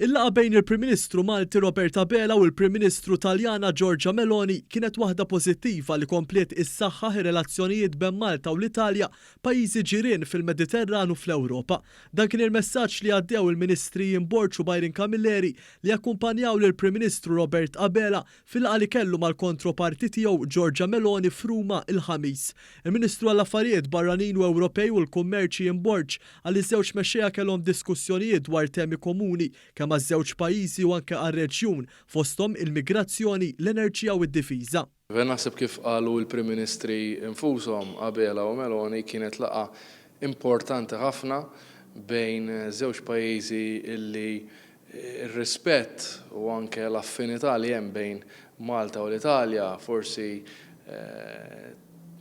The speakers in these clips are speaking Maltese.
Il-laqa bejn il-Prim Ministru Malti Roberta Bela u l-Prim Ministru Taljana Giorgia Meloni kienet waħda pożittiva li komplet issaħħaħ ir-relazzjonijiet bejn Malta u l-Italja, pajjiżi ġirien fil-Mediterran u fl-Ewropa. Dan kien il-messaġġ li għaddew il-Ministri Jimborċ u Bajrin Camilleri li akkumpanjaw lill-Prim Ministru Robert Abela fil-laqa li kellu mal-kontroparti tiegħu Giorgia Meloni f'Ruma il-ħamis. Il-Ministru għall-Affarijiet Barranin u Ewropej u l-Kummerċ Jimborċ għal iż-żewġ mexxejja kellhom diskussjonijiet dwar temi komuni kemm maż-żewġ pajjiżi u anke għar-reġjun fosthom il-migrazzjoni, l-enerġija u d-difiża. Naħseb kif qalu l-Prim Ministri infushom Abela u Meloni kienet laqa importanti ħafna bejn żewġ pajjiżi illi r-rispett u anke l-affinità li hemm bejn Malta u l-Italja forsi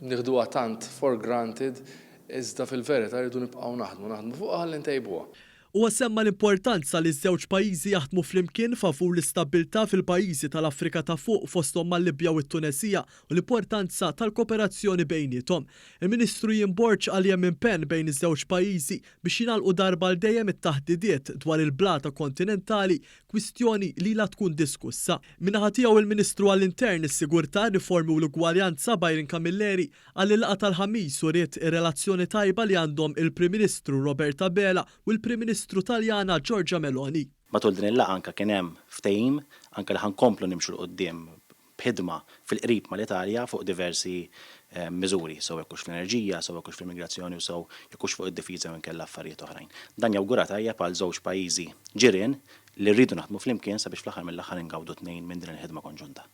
nieħduha tant for granted iżda fil-verità rridu nibqgħu naħdmu fuqha ħalli ntejbuha. U semma l-importanza li ż-żewġ pajjiżi jaħdmu flimkien favur l-istabbiltà fil-pajjiżi tal-Afrika ta' fuq fosthom mal-Libja u t-Tunesija u l-importanza tal-kooperazzjoni bejniethom. Il-Ministru Jimborċ għal hemm impenn bejn iż-żewġ pajjiżi biex jingħalqu darba l dejjem it-taħdidiet dwar il-blata kontinentali, kwistjoni li la tkun diskussa. Minnaħa tiegħu il-Ministru għall-Intern, is-Sigurtà, Riformi u l-Ugwaljanza Bajrin Camilleri għal il-laqgħa tal-ħamis u ried ir-relazzjoni tajba li għandhom il-Prim Ministru Roberta Bela u l-Prim Ministru Taljana Giorgia Meloni. Matul din il-laqgħa anke kien hemm ftehim anke li ħankomplu nimxu l-qudiem b'ħidma fil-qrib mal-Italja fuq diversi miżuri, sew jekkux fl-enerġija, sew jekkux fl-immigrazzjoni u sew jekkux fuq id-difiża u nkella affarijiet oħrajn. Dan jawgura tajjeb għal żewġ pajjiżi ġirien li rridu naħdmu flimkien sabiex fl-aħħar mill-aħħar ingawdu tnejn minn din il-ħidma konġunta.